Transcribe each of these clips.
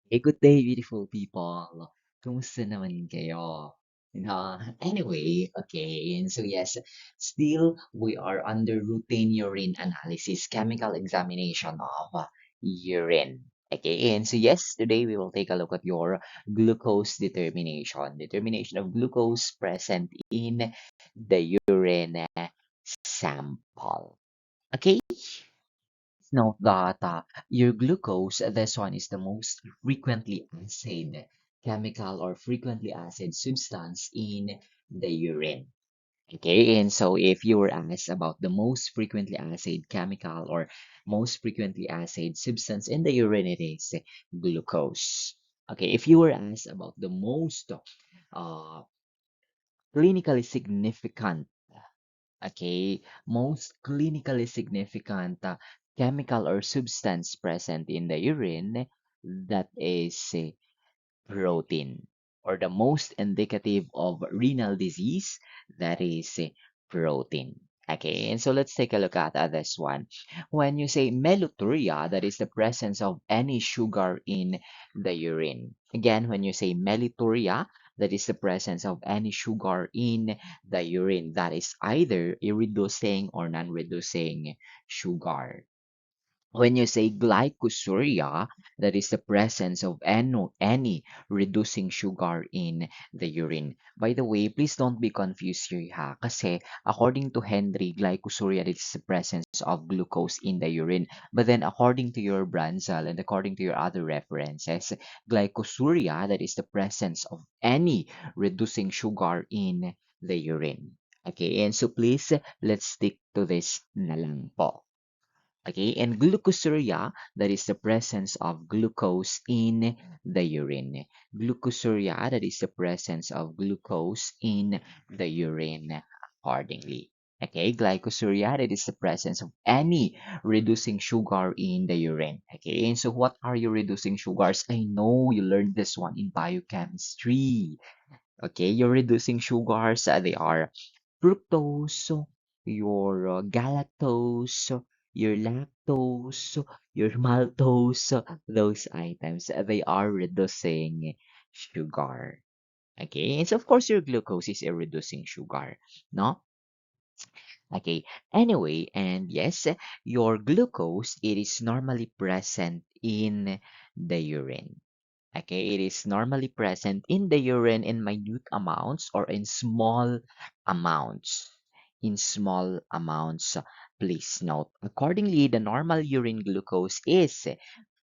Good day, beautiful people. Kumusta naman kayo? Anyway, okay, and so yes, still we are under routine urine analysis, chemical examination of urine. Okay, and so yes, today we will take a look at your glucose determination of glucose present in the urine sample. Okay, note that your glucose, this one is the most frequently acid chemical or frequently acid substance in the urine. Okay, and so if you were asked about the most frequently acid chemical or most frequently acid substance in the urine, it is glucose. Okay, if you were asked about the most uh, clinically significant, okay, most clinically significant chemical or substance present in the urine, that is protein, or the most indicative of renal disease, that is protein. Okay, and so let's take a look at this one. When you say meluturia, that is the presence of any sugar in the urine. Again, when you say meluturia, that is the presence of any sugar in the urine. That is either a reducing or non-reducing sugar. When you say glycosuria, that is the presence of any reducing sugar in the urine. By the way, please don't be confused here ha. Kasi according to Henry, glycosuria is the presence of glucose in the urine. But then according to your Branzal and according to your other references, glycosuria, that is the presence of any reducing sugar in the urine. Okay, and so please, let's stick to this na lang po. Okay, and glucosuria, that is the presence of glucose in the urine. Glucosuria, that is the presence of glucose in the urine accordingly. Okay, glycosuria, that is the presence of any reducing sugar in the urine. Okay, and so what are your reducing sugars? I know you learned this one in biochemistry. Okay, your reducing sugars, they are fructose, your galactose, your lactose, your maltose, those items, they are reducing sugar. Okay, and so of course your glucose is a reducing sugar, no? Okay, anyway, and yes, your glucose, it is normally present in the urine. Okay, it is normally present in the urine in minute amounts or in small amounts. In small amounts, please note. Accordingly, the normal urine glucose is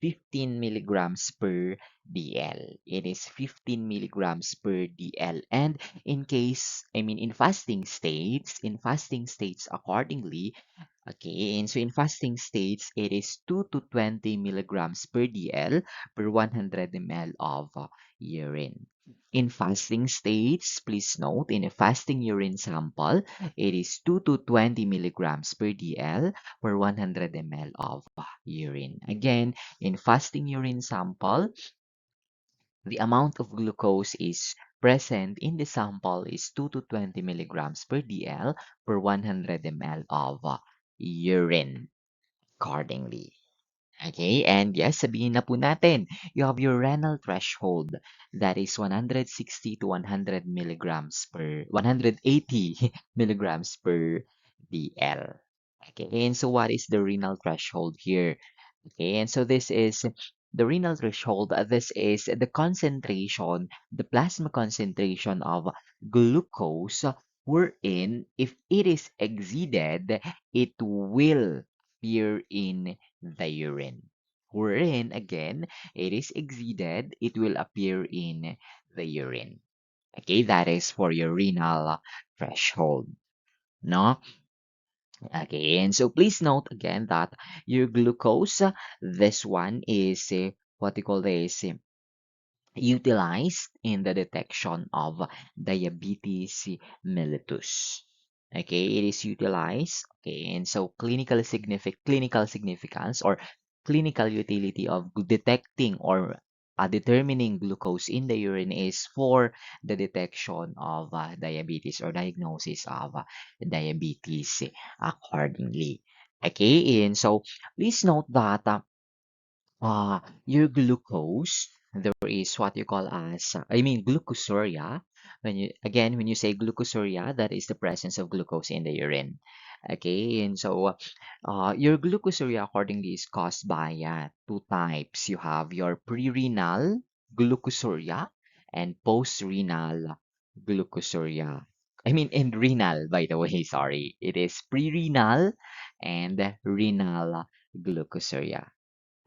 15 milligrams per DL. It is 15 milligrams per DL. And in fasting states accordingly, okay, and so in fasting states, it is 2 to 20 milligrams per DL per 100 ml of urine. In fasting states, please note, in a fasting urine sample, it is 2 to 20 milligrams per DL per 100 ml of urine. Again, in fasting urine sample, the amount of glucose is present in the sample is 2 to 20 milligrams per DL per 100 ml of urine accordingly. Okay, and yes, sabihin na po natin, you have your renal threshold that is 160 to 100 milligrams per 180 milligrams per DL. Okay, and so what is the renal threshold here? Okay, and so this is the renal threshold. This is the concentration, the plasma concentration of glucose, wherein if it is exceeded, it will appear in the urine. Wherein, again, it is exceeded, it will appear in the urine. Okay, that is for your renal threshold. No? Okay, and so please note again that your glucose, this one is what you call this, utilized in the detection of diabetes mellitus. Okay, it is utilized. Okay, and so clinical significance or clinical utility of detecting or determining glucose in the urine is for the detection of diabetes or diagnosis of diabetes accordingly. Okay, and so please note that your glucose. there is what you call as, I mean, glucosuria. When you say glucosuria, that is the presence of glucose in the urine. Okay, and so your glucosuria accordingly is caused by two types. You have your pre-renal glucosuria and post-renal glucosuria. I mean, and renal, by the way, sorry. It is pre-renal and renal glucosuria.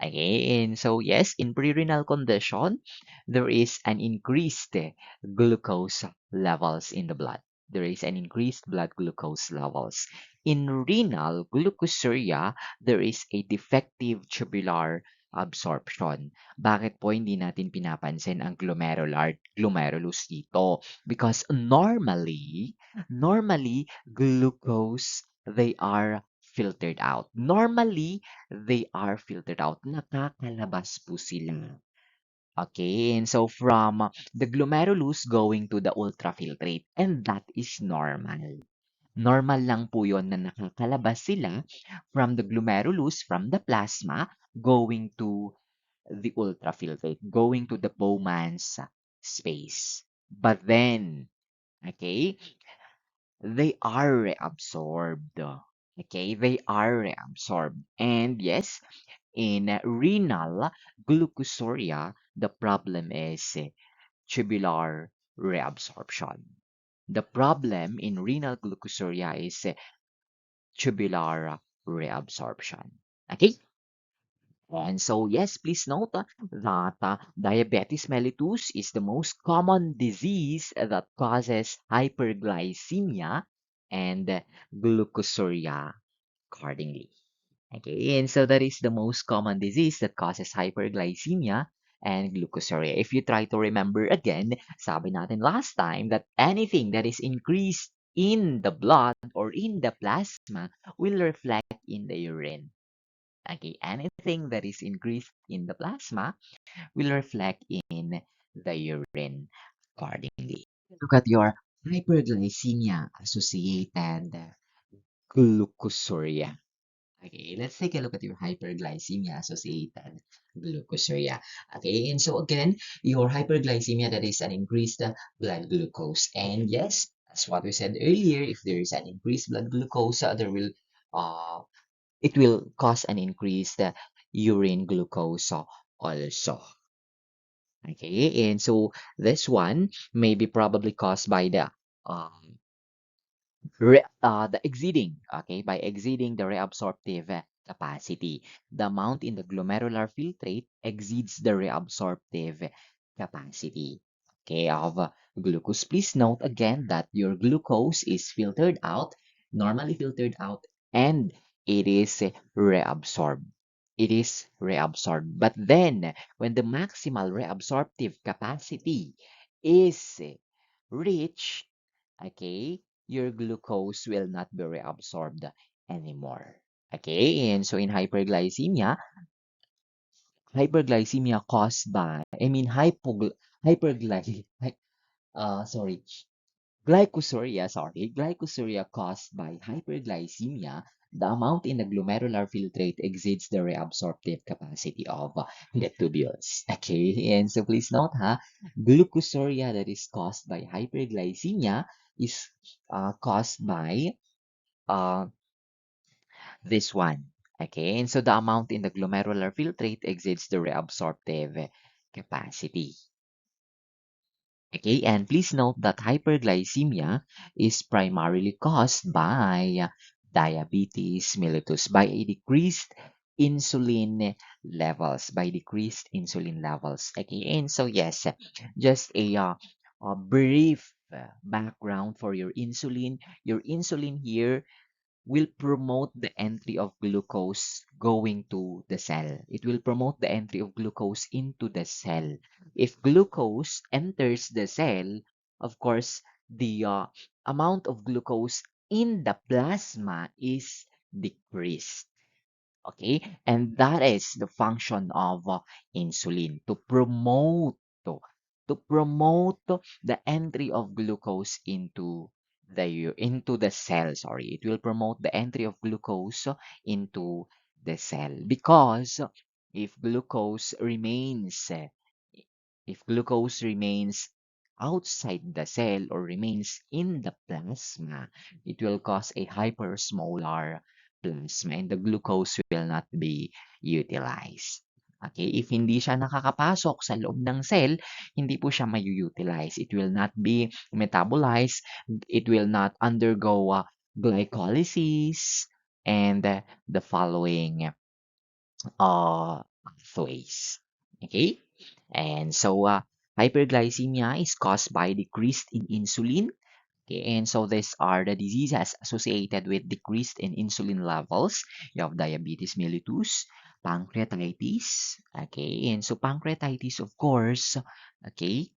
Okay, and so yes, in pre-renal condition, there is an increased glucose levels in the blood. There is an increased blood glucose levels. In renal glucosuria, there is a defective tubular absorption. Bakit po hindi natin pinapansin ang glomerulus dito? Because normally, glucose, they are filtered out. Normally, they are filtered out. Nakakalabas po sila. Okay, and so from the glomerulus going to the ultrafiltrate, and that is normal. Normal lang po yon na nakakalabas sila from the glomerulus, from the plasma, going to the ultrafiltrate, going to the Bowman's space. But then, okay, they are reabsorbed. Okay, they are reabsorbed. And yes, in renal glucosuria, the problem is tubular reabsorption. The problem in renal glucosuria is tubular reabsorption. Okay? And so, yes, please note that diabetes mellitus is the most common disease that causes hyperglycemia and glucosuria accordingly. Okay, and so that is the most common disease that causes hyperglycemia and glucosuria. If you try to remember again, sabi natin last time that anything that is increased in the blood or in the plasma will reflect in the urine. Okay, anything that is increased in the plasma will reflect in the urine accordingly. Look at your hyperglycemia associated glucosuria. Okay, let's take a look at your hyperglycemia associated glucosuria. Okay, and so again, your hyperglycemia, that is an increased blood glucose. And yes, as what we said earlier, if there is an increased blood glucose, uh, it will cause an increased urine glucose also. Okay, and so this one may be probably caused by um, the exceeding, okay, by exceeding the reabsorptive capacity. The amount in the glomerular filtrate exceeds the reabsorptive capacity, okay, of glucose. Please note again that your glucose is filtered out, normally filtered out, and it is reabsorbed. It is reabsorbed. But then, when the maximal reabsorptive capacity is reached, okay, your glucose will not be reabsorbed anymore. Okay, and so in hyperglycemia caused by, I mean, hypergly, sorry, glycosuria caused by hyperglycemia, the amount in the glomerular filtrate exceeds the reabsorptive capacity of the tubules. Okay, and so please note, glucosuria that is caused by hyperglycemia is caused by uh, this one. Okay, and so the amount in the glomerular filtrate exceeds the reabsorptive capacity. Okay, and please note that hyperglycemia is primarily caused by diabetes mellitus, by a decreased insulin levels. Okay, and so yes, just a brief background for your insulin. Your insulin here will promote the entry of glucose going to the cell. It will promote the entry of glucose into the cell. If glucose enters the cell, of course, the amount of glucose in the plasma is decreased. Okay, and that is the function of insulin to promote the entry of glucose into the cell. Sorry, it will promote the entry of glucose into the cell, because if glucose remains If glucose remains outside the cell or remains in the plasma, it will cause a hypersmolar plasma and the glucose will not be utilized. Okay, if hindi siya nakakapasok sa loob ng cell, hindi po siya mayu-utilize. It will not be metabolized, it will not undergo glycolysis and the following pathways. Okay? And so hyperglycemia is caused by decreased in insulin. Okay, and so these are the diseases associated with decreased in insulin levels. You have diabetes mellitus, pancreatitis. Okay, and so pancreatitis, of course, okay,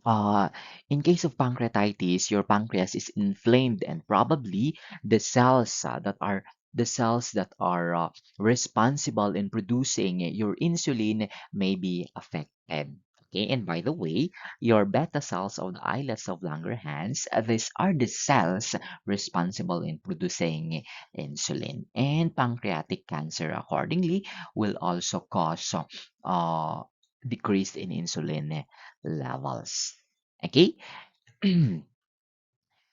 uh, in case of pancreatitis, your pancreas is inflamed and probably the cells that are responsible in producing your insulin may be affected. Okay, and by the way, your beta cells of the islets of Langerhans, these are the cells responsible in producing insulin. And pancreatic cancer, accordingly, will also cause uh, decrease in insulin levels. Okay?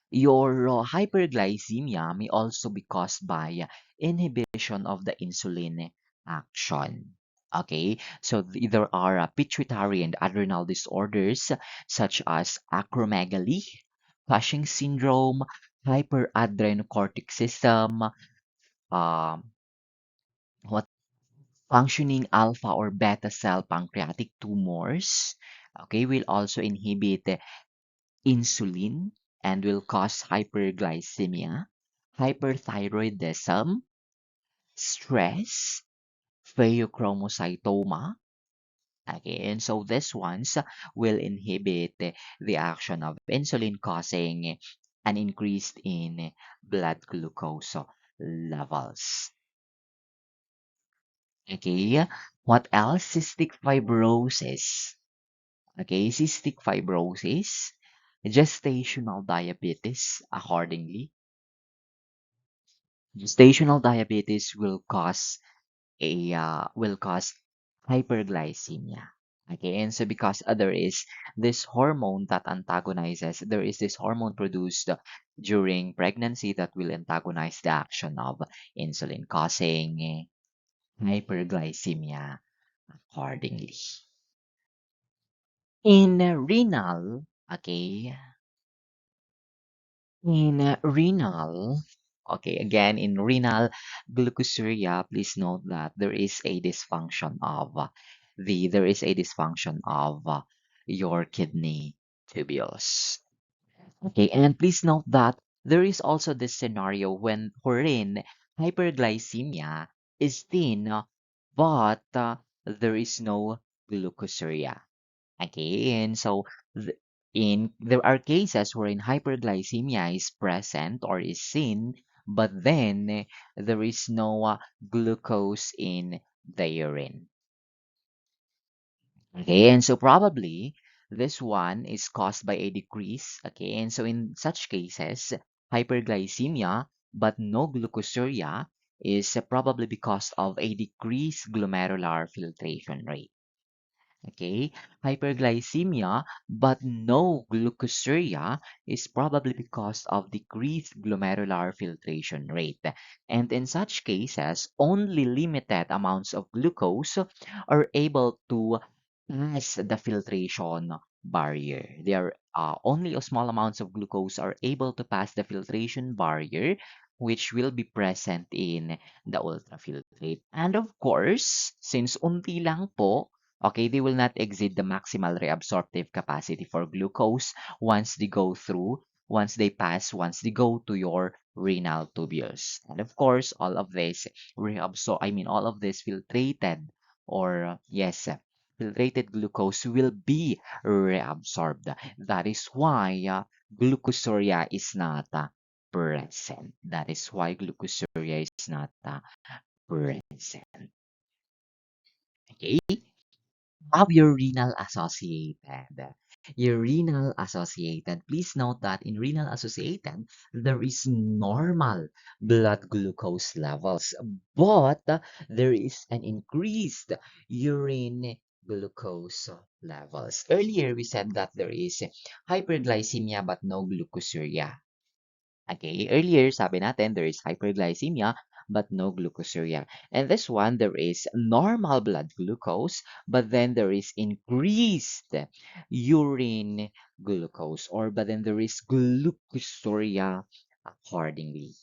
Your hyperglycemia may also be caused by inhibition of the insulin action. Okay, so there are pituitary and adrenal disorders such as acromegaly, Cushing syndrome, hyperadrenocorticism, um, what functioning alpha or beta cell pancreatic tumors. Okay, will also inhibit insulin and will cause hyperglycemia, hyperthyroidism, stress, pheochromocytoma. Okay, and so these ones will inhibit the action of insulin, causing an increase in blood glucose levels. Okay, what else? Cystic fibrosis. Okay, cystic fibrosis, gestational diabetes, accordingly. Gestational diabetes will cause hyperglycemia. Okay, and so because there is this hormone that antagonizes, there is this hormone produced during pregnancy that will antagonize the action of insulin, causing hyperglycemia accordingly. In renal, okay, in renal, okay, again, in renal glucosuria, please note that there is a dysfunction of your kidney tubules. Okay, and please note that there is also this scenario wherein hyperglycemia is thin, but there is no glucosuria. Okay, and so there are cases wherein hyperglycemia is present or is seen, but then there is no glucose in the urine. Okay, and so probably this one is caused by a decrease. Okay, and so in such cases, hyperglycemia but no glucosuria is probably because of a decreased glomerular filtration rate. Okay, hyperglycemia but no glucosuria is probably because of decreased glomerular filtration rate. And in such cases, only limited amounts of glucose are able to pass the filtration barrier. There are only a small amounts of glucose are able to pass the filtration barrier, which will be present in the ultrafiltrate. And of course, since unti lang po, okay, they will not exceed the maximal reabsorptive capacity for glucose once they go to your renal tubules. And of course, all of this filtrated or yes, filtrated glucose will be reabsorbed. That is why glucosuria is not present. That is why glucosuria is not present. Okay? Have your renal associated. Your renal associated. Please note that in renal associated, there is normal blood glucose levels, but there is an increased urine glucose levels. Earlier, we said that there is hyperglycemia but no glucosuria. Okay, earlier sabi natin there is hyperglycemia but no glucosuria. And this one, there is normal blood glucose, but then there is increased urine glucose, or but then there is glucosuria accordingly.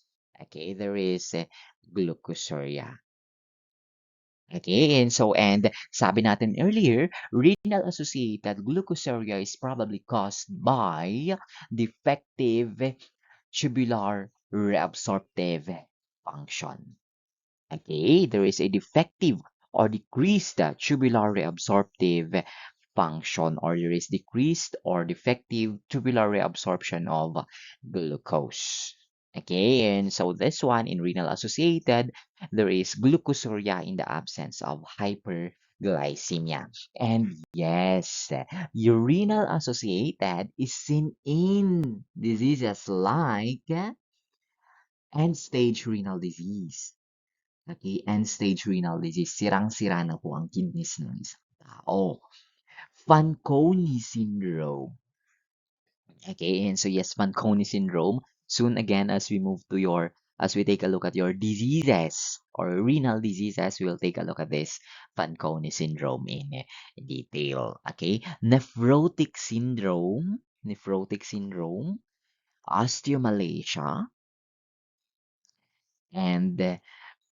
Okay, there is glucosuria. Okay, and sabi natin earlier, renal-associated glucosuria is probably caused by defective tubular reabsorptive function. Okay, there is a defective or decreased tubular reabsorptive function, or there is decreased or defective tubular reabsorption of glucose. Okay, and so this one in renal associated, there is glucosuria in the absence of hyperglycemia. And yes, renal associated is seen in diseases like end-stage renal disease. Okay, end-stage renal disease, sirang-sira na po ang kidneys ng isang tao. Fanconi syndrome. Okay, and so yes, Fanconi syndrome. Soon again, as we take a look at your diseases or renal diseases, we'll take a look at this Fanconi syndrome in detail. Okay, nephrotic syndrome, osteomalacia, and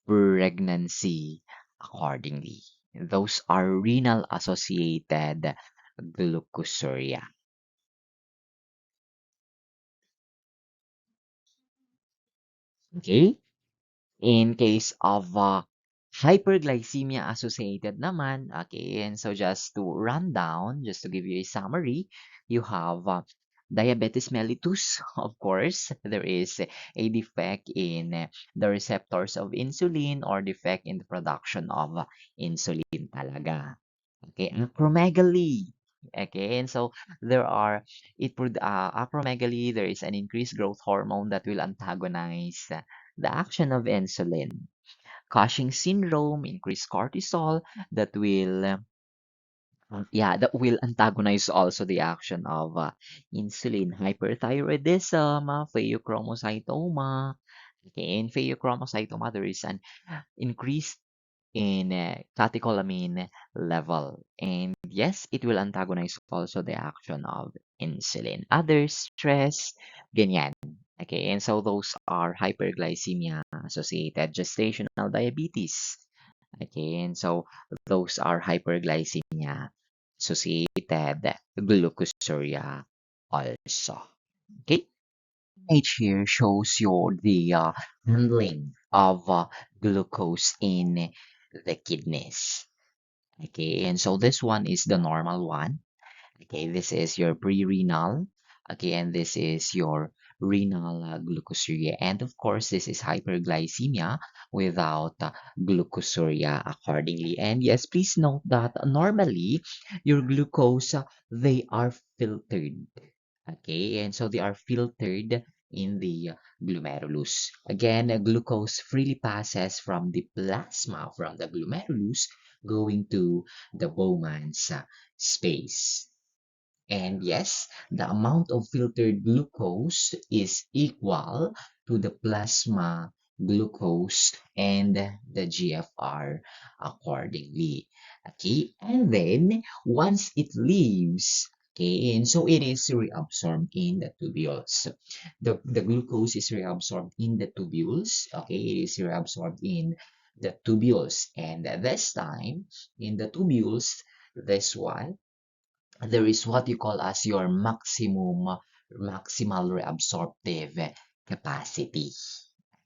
pregnancy accordingly. Those are renal associated glucosuria. Okay? In case of hyperglycemia associated naman, okay, and so just to run down, just to give you a summary, you have diabetes mellitus, of course. There is a defect in the receptors of insulin or defect in the production of insulin talaga. Okay, acromegaly. Okay, and so there are acromegaly, there is an increased growth hormone that will antagonize the action of insulin. Cushing syndrome, increased cortisol that will that will antagonize also the action of insulin. Hyperthyroidism, pheochromocytoma. Okay, in pheochromocytoma, there is an increased in catecholamine level. And yes, it will antagonize also the action of insulin. Other stress, ganyan. Okay, and so those are hyperglycemia associated gestational diabetes. Okay, and so those are hyperglycemia associated glucosuria also. Okay, image here shows you the handling of glucose in the kidneys. Okay, and so this one is the normal one. Okay, this is your pre-renal. Okay, and this is your renal glucosuria. And of course, this is hyperglycemia without glucosuria accordingly. And yes, please note that normally your glucose, they are filtered. Okay, and so they are filtered in the glomerulus. Again, glucose freely passes from the plasma from the glomerulus going to the Bowman's space. And yes, the amount of filtered glucose is equal to the plasma glucose and the GFR accordingly. Okay, and then once it leaves, okay, and so it is reabsorbed in the tubules. The glucose is reabsorbed in the tubules. Okay, it is reabsorbed in the tubules, and this time in the tubules, this one there is what you call as your maximal reabsorptive capacity.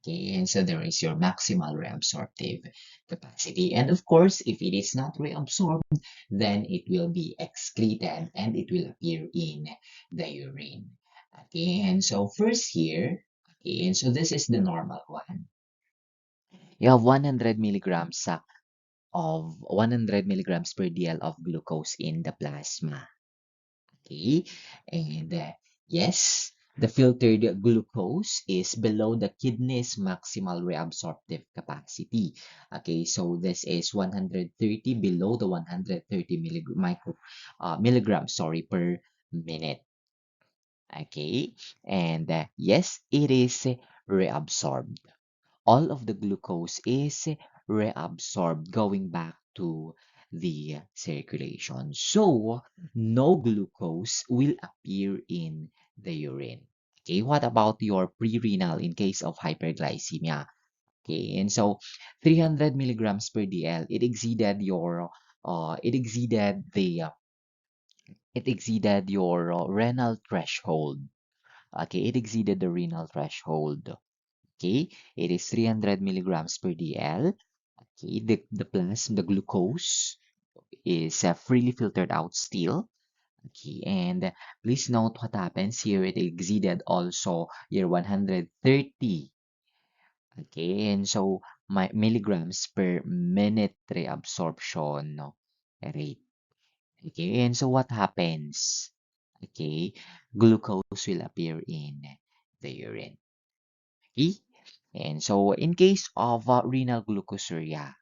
Okay, and so there is your maximal reabsorptive capacity. And of course, if it is not reabsorbed, then it will be excreted and it will appear in the urine. Okay, and so first here, okay, and so this is the normal one. You have 100 milligrams of 100 milligrams per dl of glucose in the plasma. Okay, and yes, The filtered glucose is below the kidney's maximal reabsorptive capacity. Okay, so this is 130 below the 130 milligrams, sorry, per minute. Okay, and yes, it is reabsorbed. All of the glucose is reabsorbed going back to the circulation. So, no glucose will appear in the urine. Okay, what about your pre-renal in case of hyperglycemia? Okay, and so 300 milligrams per DL, it exceeded your renal threshold. Okay, it exceeded the renal threshold. Okay, it is 300 milligrams per DL. Okay, the glucose is freely filtered out still. Okay, and please note what happens here. It exceeded also your 130. Okay, and so my milligrams per minute reabsorption rate. Okay, and so what happens? Okay, glucose will appear in the urine. Okay, and so in case of renal glucosuria,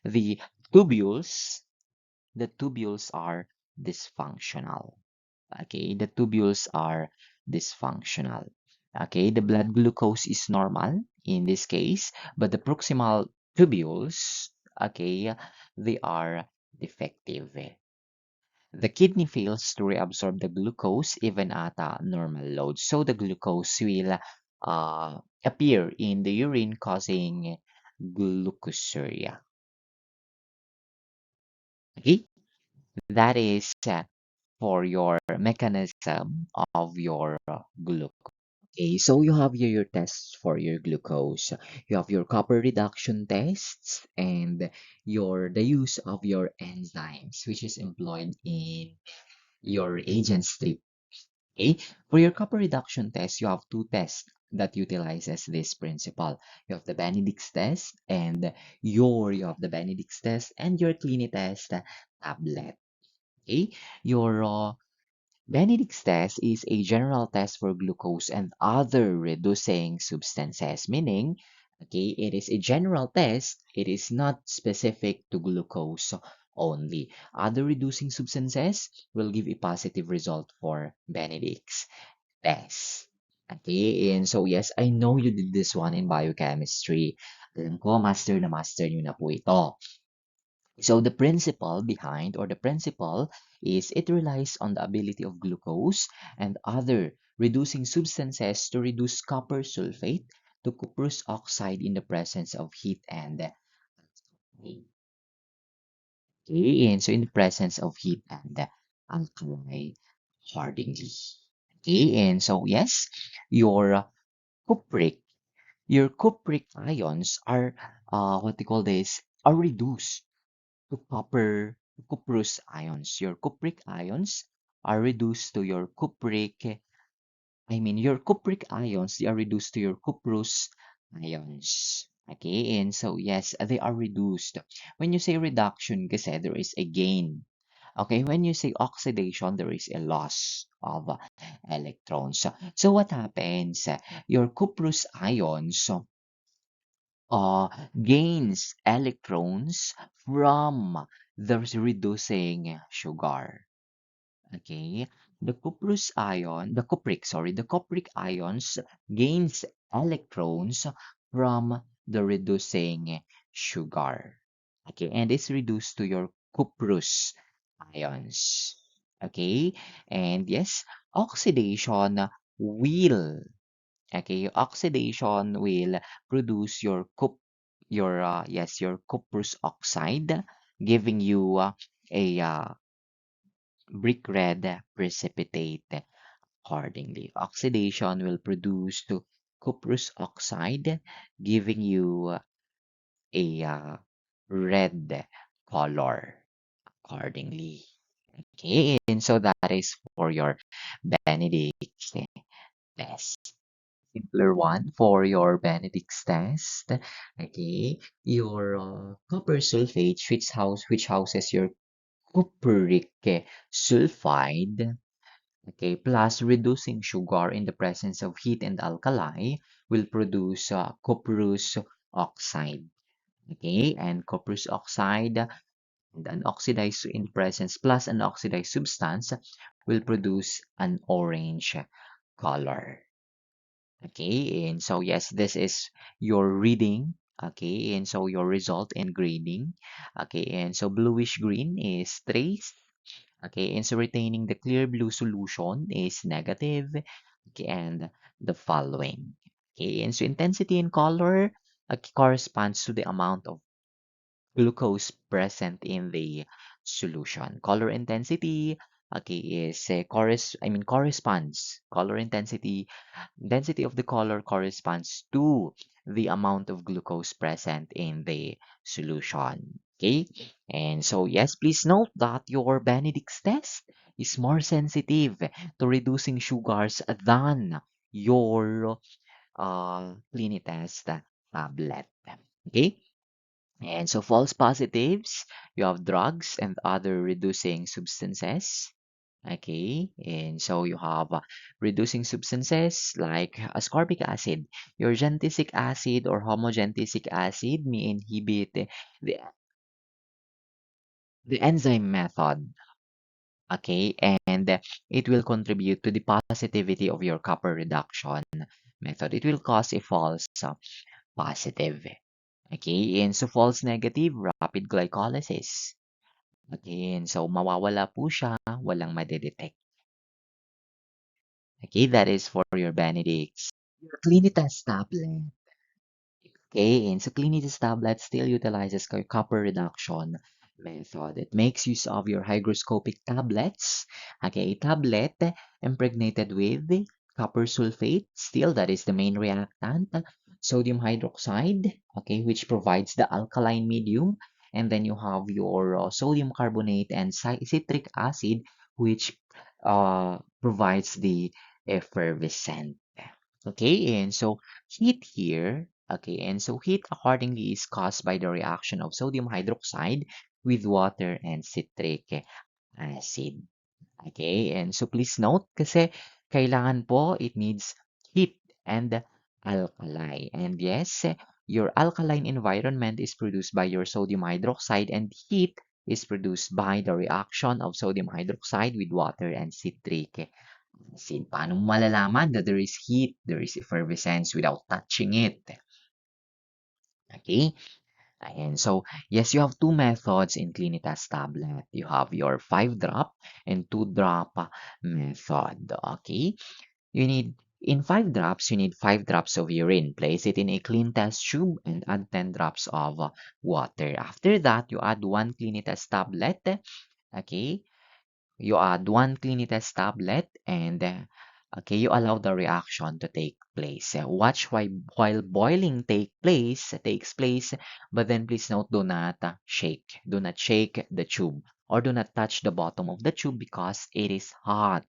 the tubules, the tubules are dysfunctional. Okay, the tubules are dysfunctional. Okay, the blood glucose is normal in this case, but the proximal tubules, okay, they are defective. The kidney fails to reabsorb the glucose even at a normal load. So the glucose will appear in the urine causing glucosuria. Okay, that is for your mechanism of your glucose. Okay, so you have your tests for your glucose. You have your copper reduction tests and the use of your enzymes, which is employed in your agent strip. Okay, for your copper reduction test, you have two tests that utilizes this principle. You have the Benedict's test and you have the Benedict's test and your Clini test tablet. Okay, your Benedict's test is a general test for glucose and other reducing substances, meaning, okay, it is a general test. It is not specific to glucose only. Other reducing substances will give a positive result for Benedict's test. Okay, and so yes, I know you did this one in biochemistry. Alam ko, master na master nyo na po ito. So the principle is it relies on the ability of glucose and other reducing substances to reduce copper sulfate to cuprous oxide in the presence of heat and alkali. Okay, and so in the presence of heat and alkali accordingly. Okay, and so yes, your cupric, your cupric ions are what they call this are reduced to cuprous ions. Your cupric ions are reduced to your your cupric ions, they are reduced to your cuprous ions. Okay, and so yes, they are reduced. When you say reduction, kasi there is a gain. Okay, when you say oxidation, there is a loss of electrons. So what happens? Your cuprous ions gains electrons from the reducing sugar. Okay, the cupric ions gains electrons from the reducing sugar. Okay, and it's reduced to your cuprous ions. Okay, and yes, oxidation will oxidation will produce your cuprous oxide, giving you a brick red precipitate accordingly. Oxidation will produce to cuprous oxide, giving you a red color accordingly. Okay, and so that is for your Benedict test. Simpler one for your Benedict's test. Okay, your copper sulfate, which houses your cupric sulfide. Okay, plus reducing sugar in the presence of heat and alkali will produce cuprous oxide. Okay, and cuprous oxide and an oxidized in presence plus an oxidized substance will produce an orange color. Okay, and so yes, this is your reading. Okay, and so your result and grading. Okay, and so bluish green is trace. Okay, and so retaining the clear blue solution is negative. Okay, and the following. Okay, and so intensity in color corresponds to the amount of glucose present in the solution. Color intensity, okay, is corresponds. Color intensity of the color corresponds to the amount of glucose present in the solution. Okay, and so yes, please note that your Benedict's test is more sensitive to reducing sugars than your Clinitest tablet. Okay. And so false positives, you have drugs and other reducing substances. Okay, and so you have reducing substances like ascorbic acid. Your gentisic acid or homogentisic acid may inhibit the, the enzyme method. Okay, and it will contribute to the positivity of your copper reduction method. It will cause a false positive. Okay, and so false negative, rapid glycolysis. Again, so mawawala po siya, walang madedetect. Okay, that is for your Benedicts. Your Clinitas tablet. Okay, and so Clinitas tablet still utilizes copper reduction method. It makes use of your hygroscopic tablets. Okay, a tablet impregnated with copper sulfate. Still, that is the main reactant. Sodium hydroxide, okay, which provides the alkaline medium. And then you have your sodium carbonate and citric acid, which provides the effervescent. Okay, and so heat here, okay, and so heat accordingly is caused by the reaction of sodium hydroxide with water and citric acid. Okay, and so please note kasi kailangan po it needs heat and alkali. And yes, your alkaline environment is produced by your sodium hydroxide and heat is produced by the reaction of sodium hydroxide with water and citric acid. Paano mo malalaman that there is heat, there is effervescence without touching it? Okay? And so, yes, you have two methods in Clinitas tablet. You have your 5-drop and 2-drop method. Okay? You need, in 5 drops, you need 5 drops of urine. Place it in a clean test tube and add 10 drops of water. After that, you add 1 Clinitas tablet. Okay? You add 1 Clinitas tablet and okay, you allow the reaction to take place. Watch while boiling takes place, but then please note, do not shake. Do not shake the tube or do not touch the bottom of the tube because it is hot.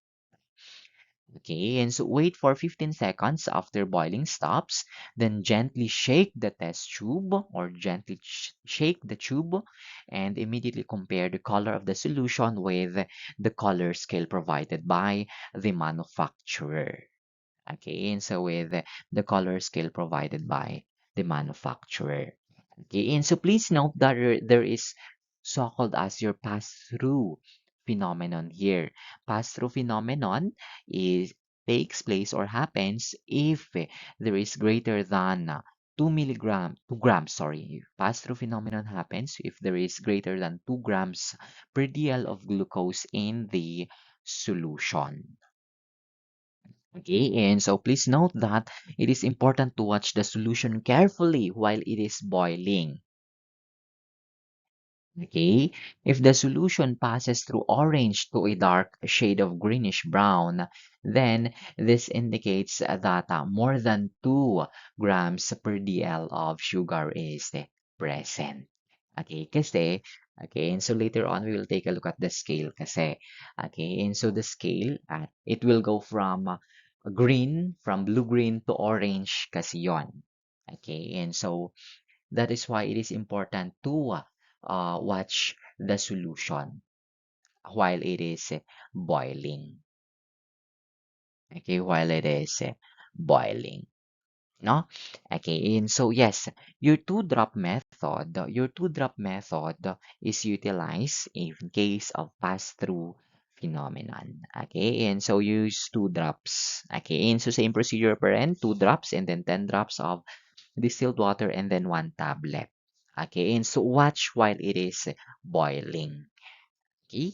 Okay, and so wait for 15 seconds after boiling stops, then gently shake the test tube or gently shake the tube and immediately compare the color of the solution with the color scale provided by the manufacturer. Okay, and so with the color scale provided by the manufacturer. Okay, and so please note that there is so-called as your pass-through phenomenon here. Pass-through phenomenon is takes place or happens if there is greater than 2 grams, sorry. Pass-through phenomenon happens if there is greater than 2 grams per dl of glucose in the solution. Okay, and so please note that it is important to watch the solution carefully while it is boiling. Okay, if the solution passes through orange to a dark shade of greenish brown, then this indicates that more than 2 grams per dl of sugar is present. Okay, kasi, okay, and so later on we will take a look at the scale kasi. Okay, and so the scale, it will go from from blue-green to orange kasi yon. Okay, and so that is why it is important to watch the solution while it is boiling. Okay, while it is boiling. No? Okay, and so yes, your two drop method is utilized in case of pass-through phenomenon. Okay, and so use two drops. Okay, and so same procedure per end, two drops and then 10 drops of distilled water and then one tablet. Okay, and so watch while it is boiling. Okay,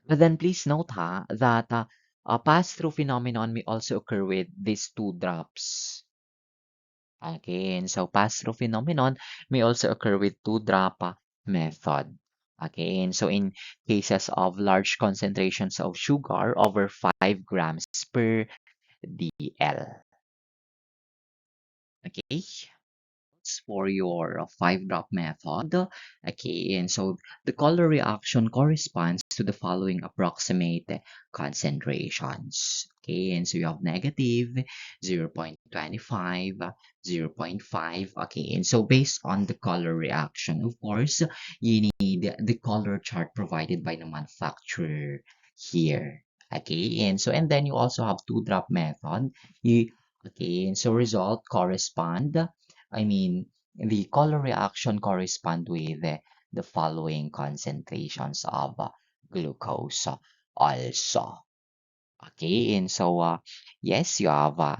but then please note that a pass-through phenomenon may also occur with these two drops. Again, so pass-through phenomenon may also occur with two-drop method. Again, so in cases of large concentrations of sugar over 5 grams per dl. Okay, for your five-drop method. Okay, and so the color reaction corresponds to the following approximate concentrations. Okay, and so you have negative 0.25, 0.5. Okay, and so based on the color reaction, of course, you need the color chart provided by the manufacturer here. Okay, and so and then you also have two-drop method. You okay, and so result correspond. I mean, the color reaction correspond with the following concentrations of glucose also. Okay, and so yes, you have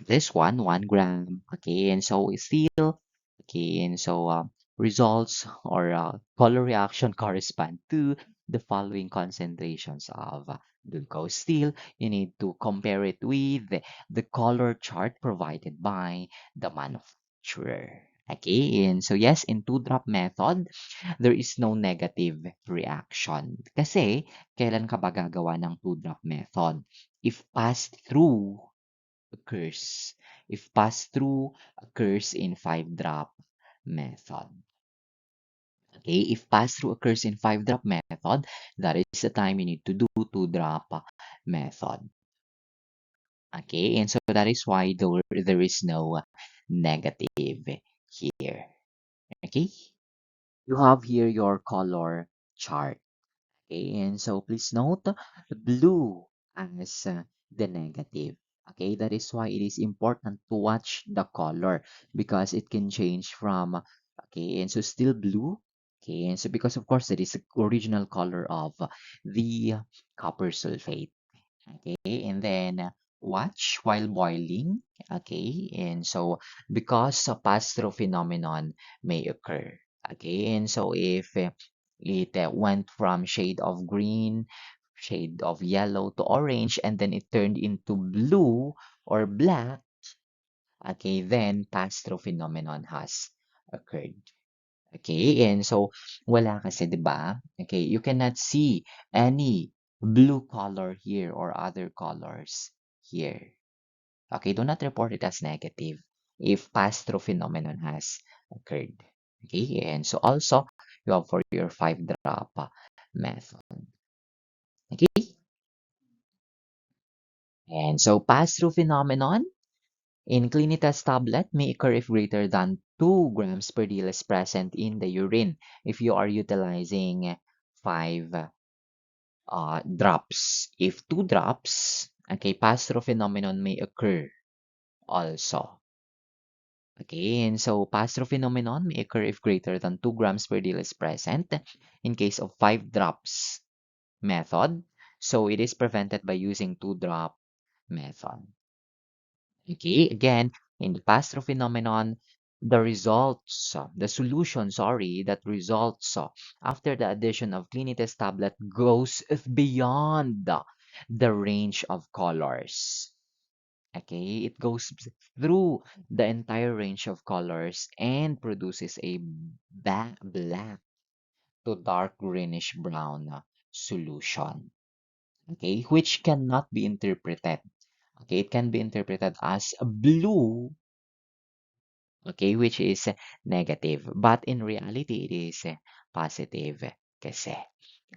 this one, 1 gram. Okay, and so it's still okay, and so results or color reaction correspond to the following concentrations of glucose. Still, you need to compare it with the color chart provided by the manufacturer. Okay, and so yes, in two-drop method, there is no negative reaction. Kasi, kailan ka ba gagawa ng two-drop method? If passed through occurs. If pass-through occurs in five-drop method. Okay, if pass-through occurs in five-drop method, that is the time you need to do two-drop method. Okay, and so that is why there is no negative here. Okay, you have here your color chart. Okay, and so please note blue as the negative. Okay, that is why it is important to watch the color because it can change from, okay, and so still blue. Okay, and so because of course that is the original color of the copper sulfate. Okay, and then watch while boiling. Okay, and so because a pass-through phenomenon may occur. Okay, and so if it went from shade of green, shade of yellow to orange, and then it turned into blue or black, okay, then pass-through phenomenon has occurred. Okay, and so wala kasi, 'di ba? Okay, you cannot see any blue color here or other colors here. Okay, do not report it as negative if pass-through phenomenon has occurred. Okay, and so also you have for your five-drop method. Okay, and so pass-through phenomenon in Clinitas tablet may occur if greater than 2 grams per deal is present in the urine if you are utilizing 5 drops. If 2 drops, okay, pass-through phenomenon may occur also. Okay, and so pass-through phenomenon may occur if greater than 2 grams per deal is present in case of 5 drops method. So it is prevented by using 2-drop method. Okay, again, in the pass-through phenomenon, the results, the solution, sorry, that results after the addition of Clinites tablet goes beyond the range of colors. Okay, it goes through the entire range of colors and produces a black to dark greenish brown solution. Okay, which cannot be interpreted. Okay, it can be interpreted as blue, okay, which is negative. But in reality, it is positive kasi.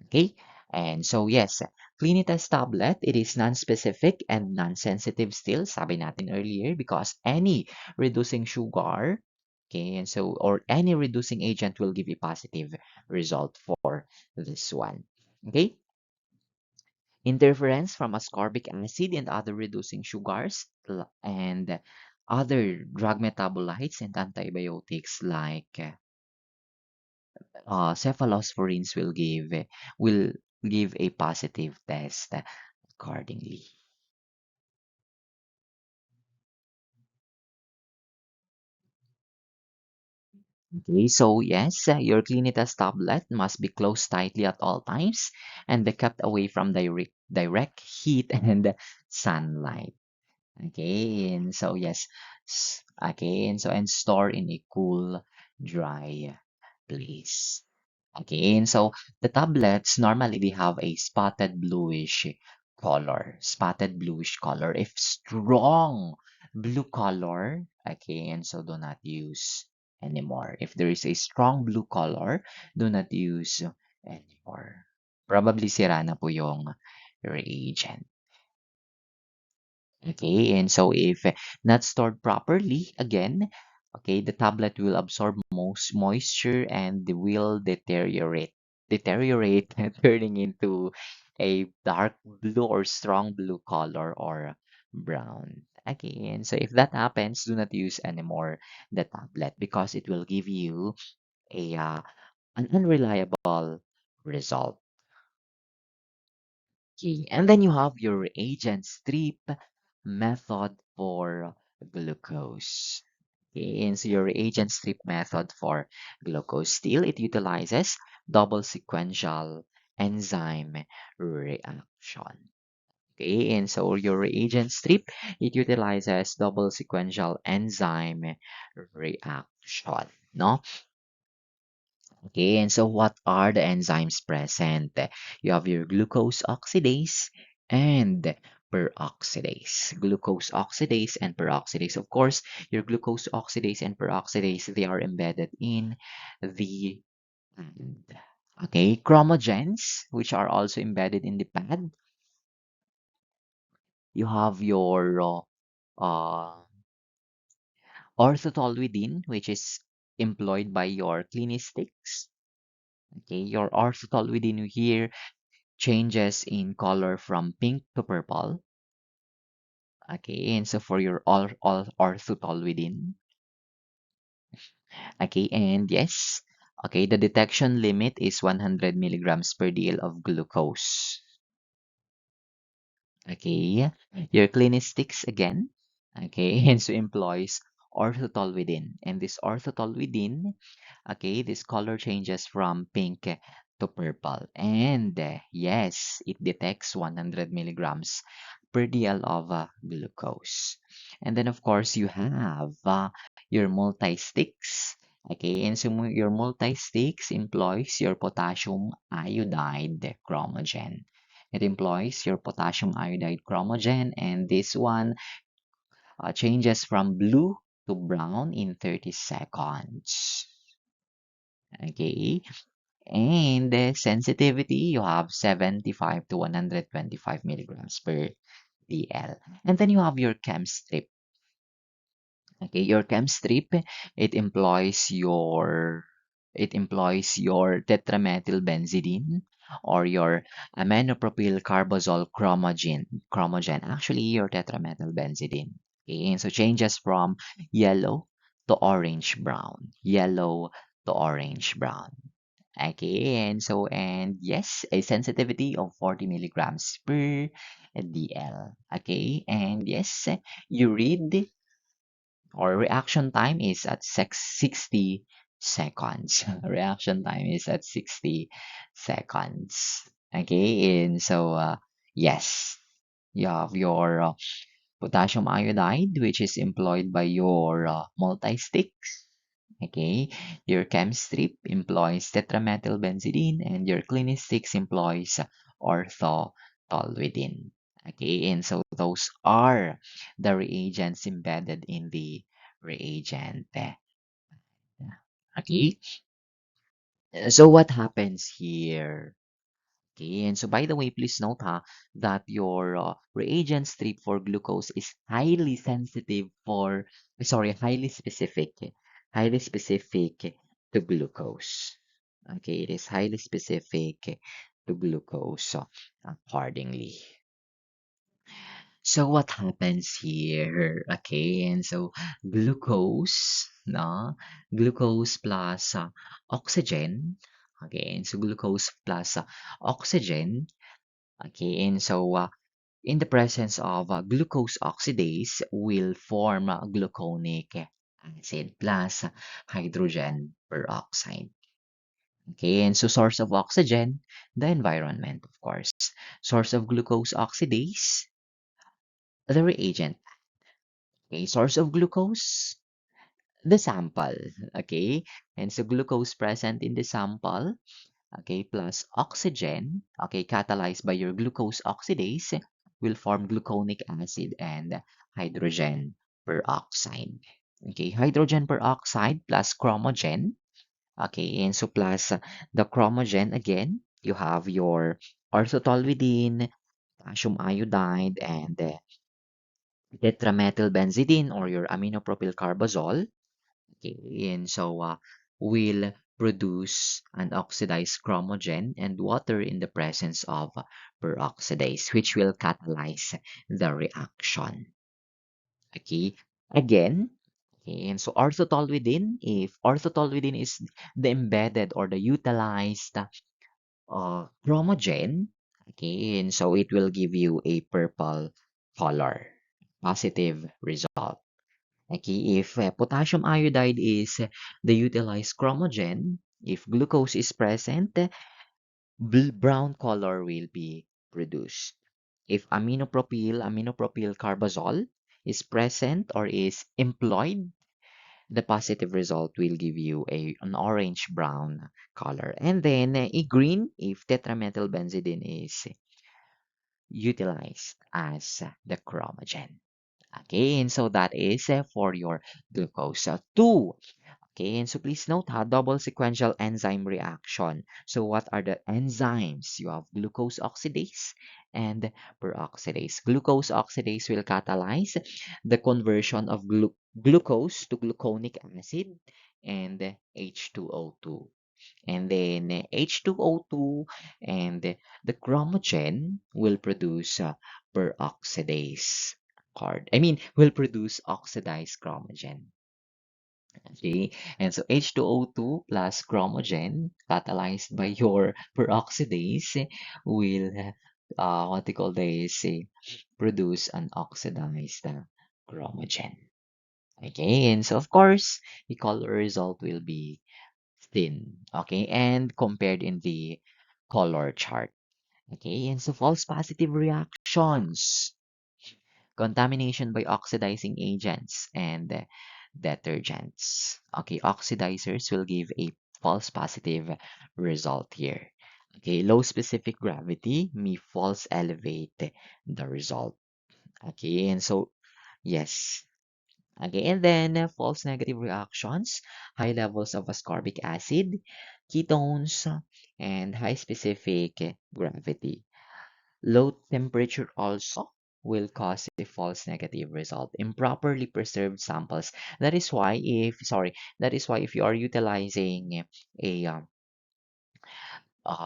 Okay? And so, yes, Clinitas tablet, it is non-specific and non-sensitive still, sabi natin earlier, because any reducing sugar, okay, and so, or any reducing agent will give you positive result for this one. Okay, interference from ascorbic acid and other reducing sugars and other drug metabolites and antibiotics like cephalosporins will give a positive test accordingly. Okay, so yes, your Clinitas tablet must be closed tightly at all times and be kept away from direct heat and sunlight. Okay, and so yes, okay, and so and store in a cool, dry place. Okay, and so the tablets normally they have a spotted bluish color. If strong blue color, okay, and so do not use anymore. If there is a strong blue color, do not use anymore. Probably sira na po yung reagent. Okay, and so if not stored properly, again, okay, the tablet will absorb most moisture and will deteriorate, turning into a dark blue or strong blue color or brown. Okay, and so if that happens, do not use anymore the tablet because it will give you a an unreliable result. Okay, and then you have your agent strip method for glucose. Okay, and so your agent strip method for glucose still it utilizes double sequential enzyme reaction. Okay, and so your reagent strip it utilizes double sequential enzyme reaction. No, okay, and so what are the enzymes present? You have your glucose oxidase and peroxidase. Glucose oxidase and peroxidase. Of course, your glucose oxidase and peroxidase, they are embedded in the pad. Okay, chromogens, which are also embedded in the pad. You have your orthotoluidine, which is employed by your clinistics. Okay, your orthotoluidine here changes in color from pink to purple. Okay, and so for your all orthotoluidine. Okay, and yes, okay, the detection limit is 100 milligrams per dl of glucose. Okay, your clinistics again. Okay, and so employs orthotoluidine, and this orthotoluidine, okay, this color changes from pink to purple, and yes, it detects 100 milligrams per dl of glucose. And then, of course, you have your multi-sticks. Okay, and so your multi-sticks employs your potassium iodide chromogen. It employs your potassium iodide chromogen, and this one changes from blue to brown in 30 seconds. Okay, and the sensitivity, you have 75 to 125 milligrams per DL. And then you have your chem strip. Okay, your chem strip, it employs your tetramethylbenzidine or your aminopropyl carbazole chromogen. Actually, your tetramethylbenzidine. Okay, and so changes from yellow to orange brown. Yellow to orange brown. Okay, and yes, a sensitivity of 40 milligrams per DL. Okay, and yes, you read or reaction time is at 60 seconds. Reaction time is at 60 seconds. Okay, and so yes, you have your potassium iodide, which is employed by your multi-sticks. Okay, your chemstrip employs tetramethylbenzidine, and your clinistics employs orthotoluidine. Okay, and so those are the reagents embedded in the reagent. Okay, so what happens here? Okay, and so by the way, please note that your reagent strip for glucose is highly specific to glucose. Okay, it is highly specific to glucose accordingly. So what happens here? Okay, and so glucose, no? Glucose plus oxygen. Okay, and so glucose plus oxygen. Okay, and so in the presence of glucose oxidase will form gluconic acid plus hydrogen peroxide. Okay, and so source of oxygen, the environment, of course. Source of glucose oxidase, the reagent. Okay, source of glucose, the sample. Okay, and so glucose present in the sample, okay, plus oxygen, okay, catalyzed by your glucose oxidase, will form gluconic acid and hydrogen peroxide. Okay, hydrogen peroxide plus chromogen. Okay, and so plus the chromogen again, you have your orthotolvidine, potassium iodide, and tetramethylbenzidine or your aminopropyl carbazole. Okay, and so will produce an oxidized chromogen and water in the presence of peroxidase, which will catalyze the reaction. Okay, again, okay, and so orthotolvidine, if orthotolvidine is the embedded or the utilized chromogen, okay, and so it will give you a purple color, positive result. Okay, if potassium iodide is the utilized chromogen, if glucose is present, brown color will be produced. If aminopropyl carbazole is present or is employed, the positive result will give you an orange brown color. And then a green if tetramethylbenzidine is utilized as the chromogen. Okay, and so that is for your glucose 2. Okay, and so please note double sequential enzyme reaction. So what are the enzymes? You have glucose oxidase and peroxidase. Glucose oxidase will catalyze the conversion of glucose to gluconic acid and H2O2. And then H2O2 and the chromogen will produce peroxidase card. I mean, will produce oxidized chromogen. Okay, and so H2O2 plus chromogen catalyzed by your peroxidase will, what they call this, produce an oxidized chromogen. Okay, and so of course, the color result will be thin. Okay, and compared in the color chart. Okay, and so false positive reactions, contamination by oxidizing agents and detergents. Okay, oxidizers will give a false positive result here. Okay, low specific gravity may false elevate the result. Okay, and so yes. Okay, and then false negative reactions, high levels of ascorbic acid, ketones, and high specific gravity. Low temperature also will cause a false negative result. Improperly preserved samples. That is why if you are utilizing a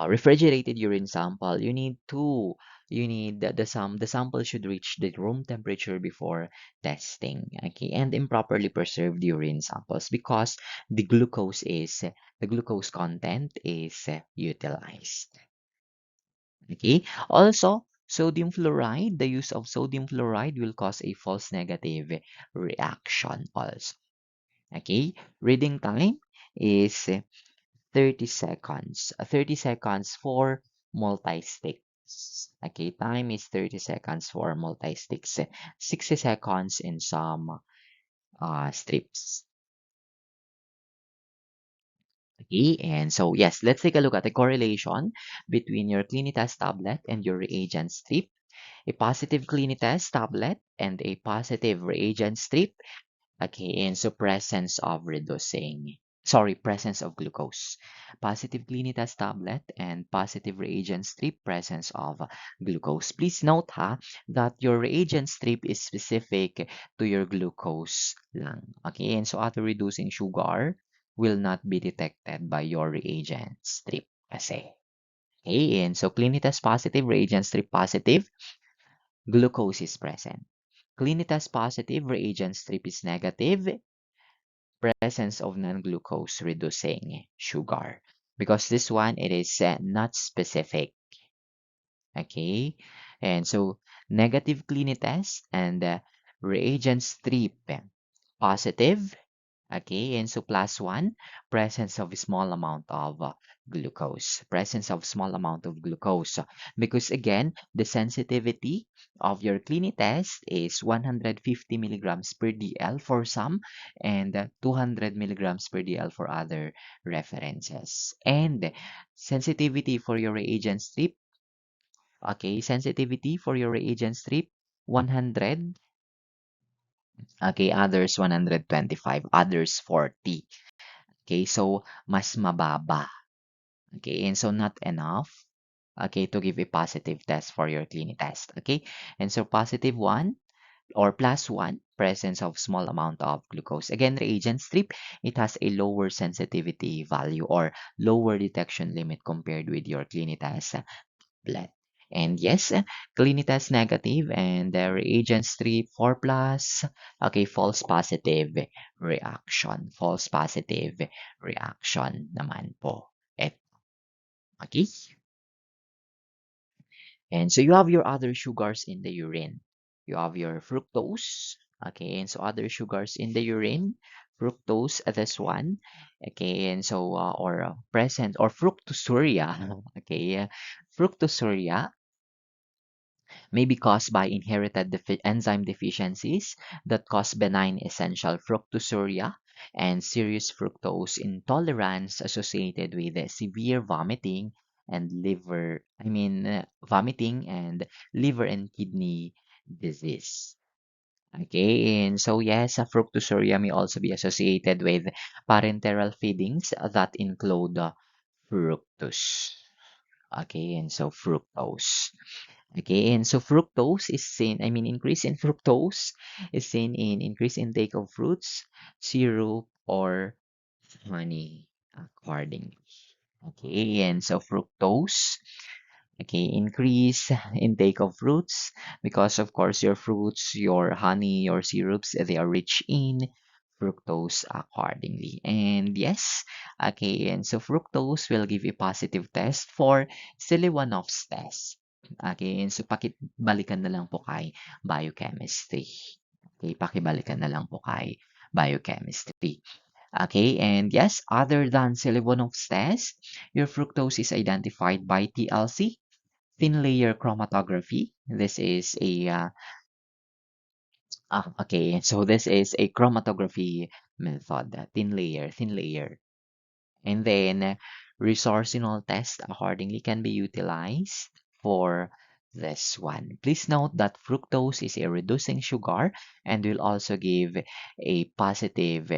refrigerated urine sample, you need the sample should reach the room temperature before testing. Okay, and improperly preserved urine samples because the glucose content is utilized. Okay. Also, sodium fluoride, the use of sodium fluoride will cause a false negative reaction also. Okay. Reading time is 30 seconds. 30 seconds for multi-sticks. Okay. Time is 30 seconds for multi-sticks. 60 seconds in some strips. Okay, and so yes, let's take a look at the correlation between your Clinitas tablet and your reagent strip. A positive Clinitas tablet and a positive reagent strip, okay, and so presence of glucose. Positive Clinitas tablet and positive reagent strip, presence of glucose. Please note that your reagent strip is specific to your glucose lang. Okay, and so auto reducing sugar will not be detected by your reagent strip kasi. Okay, and so cleanliness positive, reagent strip positive, glucose is present. Cleanliness positive, reagent strip is negative, presence of non-glucose reducing sugar. Because this one, it is not specific. Okay, and so negative cleanliness and reagent strip positive. Okay, and so plus one, presence of small amount of glucose, presence of small amount of glucose. Because again, the sensitivity of your clinic test is 150 milligrams per DL for some and 200 milligrams per DL for other references. And sensitivity for your reagent strip, okay, sensitivity for your reagent strip, 100, okay, others 125, others 40. Okay, so mas mababa. Okay, and so not enough. Okay, to give a positive test for your clinic test. Okay, and so positive one or plus one, presence of small amount of glucose. Again, reagent strip, it has a lower sensitivity value or lower detection limit compared with your clinic test blood. And yes, Clinitas negative and the reagent strip 4 plus. Okay, false positive reaction. False positive reaction naman po. Okay. And so you have your other sugars in the urine. You have your fructose. Okay, and so other sugars in the urine. Fructose, this one. Okay, and so or present or fructosuria. Okay, fructosuria may be caused by inherited enzyme deficiencies that cause benign essential fructosuria and serious fructose intolerance associated with severe vomiting and vomiting and liver and kidney disease. Okay, and so yes, fructosuria may also be associated with parenteral feedings that include fructose. Okay, and so fructose. Okay, and so fructose is seen, increase in fructose is seen in increased intake of fruits, syrup, or honey, accordingly. Okay, and so fructose, okay, increase intake of fruits because, of course, your fruits, your honey, your syrups, they are rich in fructose accordingly. And yes, okay, and so fructose will give a positive test for Seliwanov's test. Okay, and so pakibalikan na lang po kay biochemistry. Okay, pakibalikan na lang po kay biochemistry. Okay, and yes, other than Seliwanov's test, your fructose is identified by TLC, thin layer chromatography. This is a okay. So this is a chromatography method, thin layer. And then resorcinol test accordingly can be utilized for this one. Please note that fructose is a reducing sugar and will also give a positive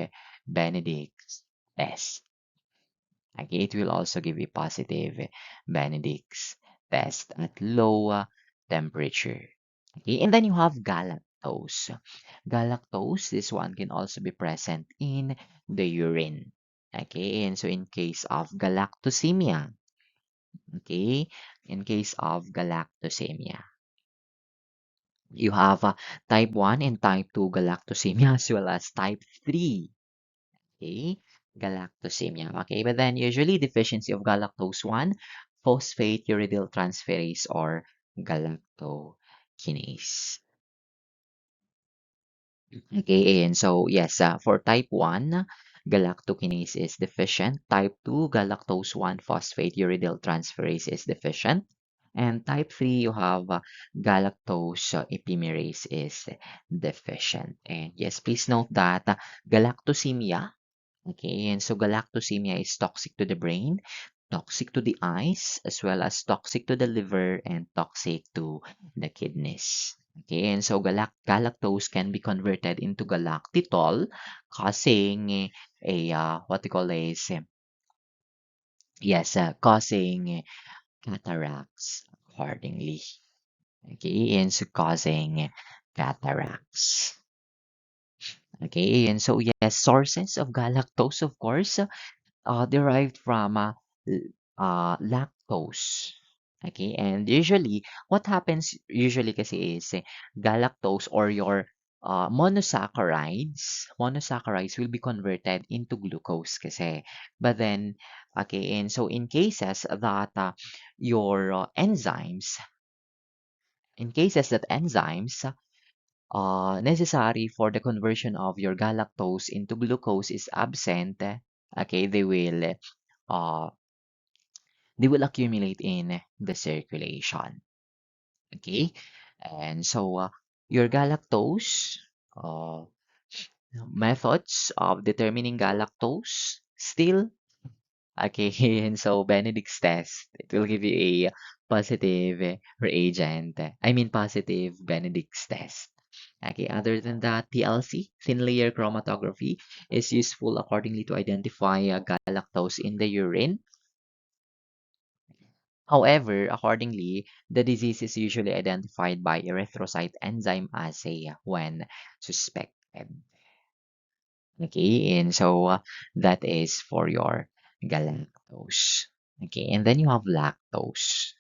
Benedict's test. Okay, it will also give a positive Benedict's test at low temperature. Okay, and then you have galactose. Galactose, this one can also be present in the urine. Okay, and so in case of galactosemia, okay, in case of galactosemia, you have type 1 and type 2 galactosemia as well as type 3. Okay, galactosemia. Okay, but then usually deficiency of galactose 1, phosphate uridyl transferase or galactokinase. Okay, and so yes, for type 1, galactokinase is deficient. Type 2, galactose 1 phosphate uridyl transferase is deficient. And type 3, you have galactose epimerase is deficient. And yes, please note that galactosemia. Okay, and so galactosemia is toxic to the brain, toxic to the eyes, as well as toxic to the liver and toxic to the kidneys. Okay, and so galactose can be converted into galactitol, causing what we call is causing cataracts accordingly. Okay, and so causing cataracts. Okay, and so yes, sources of galactose, of course, derived from lactose. Okay, and usually, what happens usually kasi is galactose or your monosaccharides will be converted into glucose kasi. But then, okay, and so in cases that your enzymes necessary for the conversion of your galactose into glucose is absent, okay, uh, they will accumulate in the circulation. Okay, and so your galactose uh, methods of determining galactose still okay, and so Benedict's test it will give you a positive reagent. I mean positive Benedict's test. Okay, other than that, TLC, thin layer chromatography, is useful accordingly to identify galactose in the urine. However, accordingly, the disease is usually identified by erythrocyte enzyme assay when suspected. Okay, and so that is for your galactose. Okay, and then you have lactose.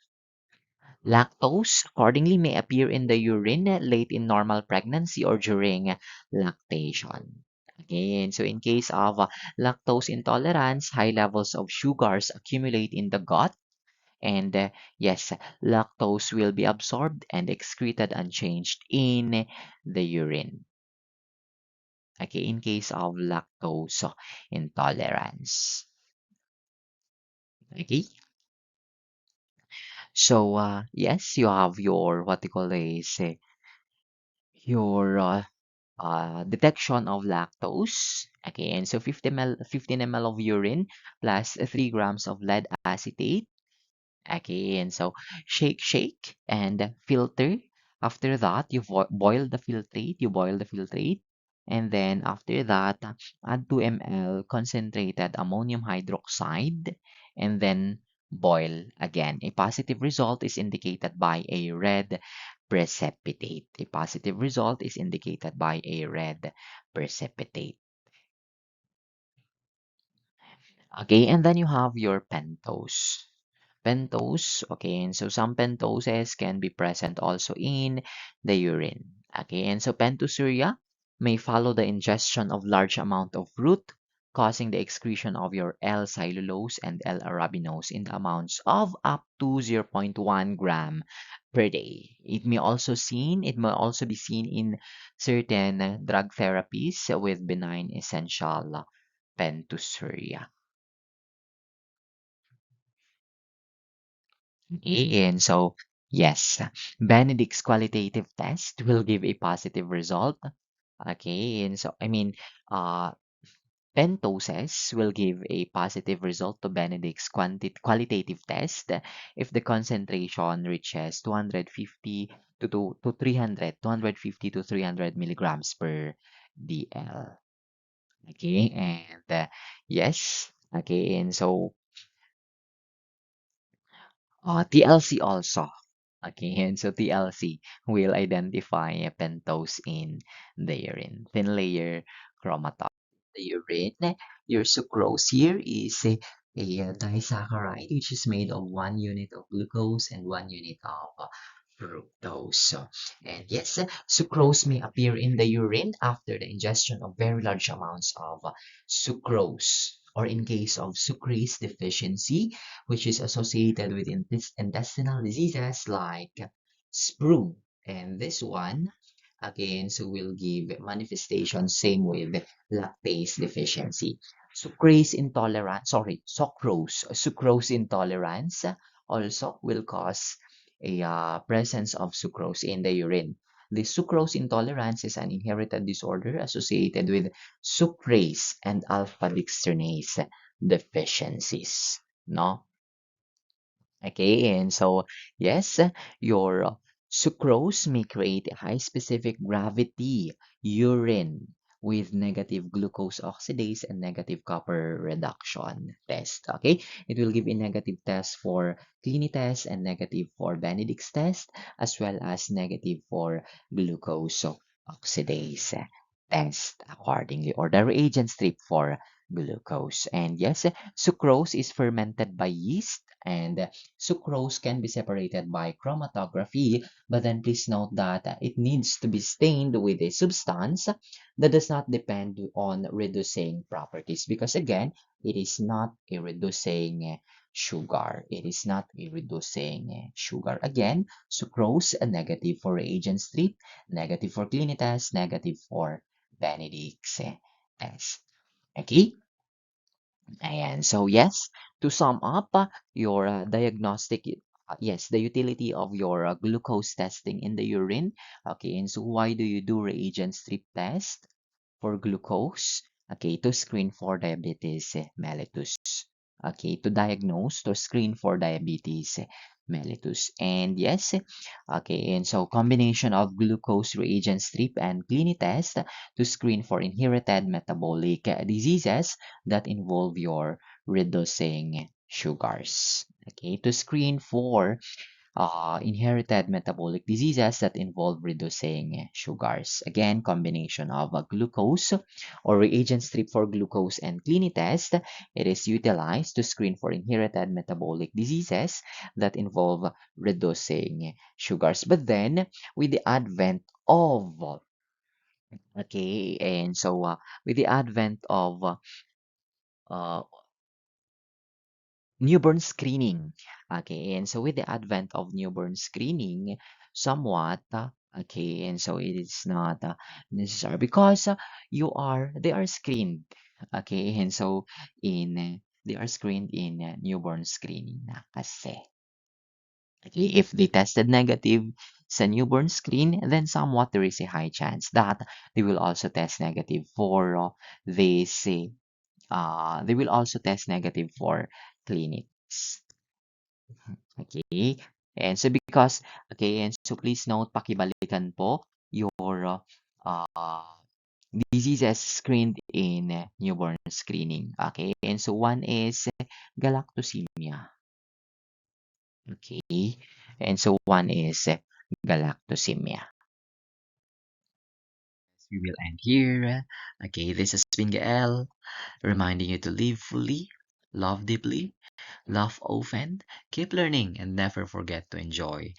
Lactose accordingly may appear in the urine late in normal pregnancy or during lactation. Okay, and so in case of lactose intolerance, high levels of sugars accumulate in the gut, and yes, lactose will be absorbed and excreted unchanged in the urine. Okay, in case of lactose intolerance. Okay, so yes, you have your what you call is your detection of lactose. Okay, and so 15 ml of urine plus 3 grams of lead acetate. Okay, and so shake and filter. After that, you boil the filtrate, and then after that, add 2 ml concentrated ammonium hydroxide, and then boil again. A positive result is indicated by a red precipitate. A positive result is indicated by a red precipitate. Okay, and then you have your pentose. Pentose, okay, and so some pentoses can be present also in the urine. Okay, and so pentosuria may follow the ingestion of large amount of root, causing the excretion of your L-cellulose and L-arabinose in the amounts of up to 0.1 gram per day. It may also be seen in certain drug therapies with benign essential pentosuria. And so, yes, Benedict's qualitative test will give a positive result. Okay, and so, uh, Pentoses will give a positive result to Benedict's qualitative test if the concentration reaches 250 to 300, 250 to 300 milligrams per DL. Okay, and yes, okay, and so TLC also. Okay, and so TLC will identify a pentose in the urine. Thin layer chromatography. The urine, your sucrose here is a disaccharide which is made of 1 unit of glucose and 1 unit of fructose. And yes, sucrose may appear in the urine after the ingestion of very large amounts of sucrose, or in case of sucrase deficiency, which is associated with intestinal diseases like sprue. And this one, again, so will give manifestation same with lactase deficiency. Sucrose intolerance also will cause a presence of sucrose in the urine. The sucrose intolerance is an inherited disorder associated with sucrase and alpha dextrinase deficiencies. No? Okay, and so yes, your sucrose may create a high specific gravity urine with negative glucose oxidase and negative copper reduction test. Okay, it will give a negative test for Clini test and negative for Benedict's test, as well as negative for glucose oxidase test accordingly, or the reagent strip for glucose. And yes, sucrose is fermented by yeast And sucrose can be separated by chromatography, but then please note that it needs to be stained with a substance that does not depend on reducing properties because again, it is not a reducing sugar. It is not a reducing sugar. Again, sucrose, a negative for reagent strip, negative for Clinitas, negative for Benedict's test. Okay? And so, yes, to sum up your diagnostic, yes, the utility of your glucose testing in the urine. Okay, and so why do you do reagent strip test for glucose? Okay, to screen for diabetes mellitus. Okay, to diagnose, to screen for diabetes mellitus. And yes, okay, and so combination of glucose reagent strip and clini test to screen for inherited metabolic diseases that involve your reducing sugars. Okay, to screen for inherited metabolic diseases that involve reducing sugars. Again, combination of glucose or reagent strip for glucose and clini test. It is utilized to screen for inherited metabolic diseases that involve reducing sugars. But then, with the advent of okay, and so with the advent of uh, newborn screening. Okay, and so with the advent of newborn screening, somewhat, okay, and so it is not necessary because they are screened. Okay, and so they are screened in newborn screening na kasi. Okay, if they tested negative sa newborn screen, then somewhat there is a high chance that they will also test negative for this they will also test negative for clinics. Okay? And so because, okay, and so please note, pakibalikan po your diseases screened in newborn screening. Okay? And so one is galactosemia. Okay? And so one is galactosemia. We will end here. Okay, this has been Gael, reminding you to live fully, love deeply, laugh often, keep learning, and never forget to enjoy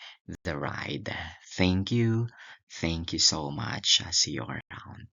the ride. Thank you. Thank you so much. See you around.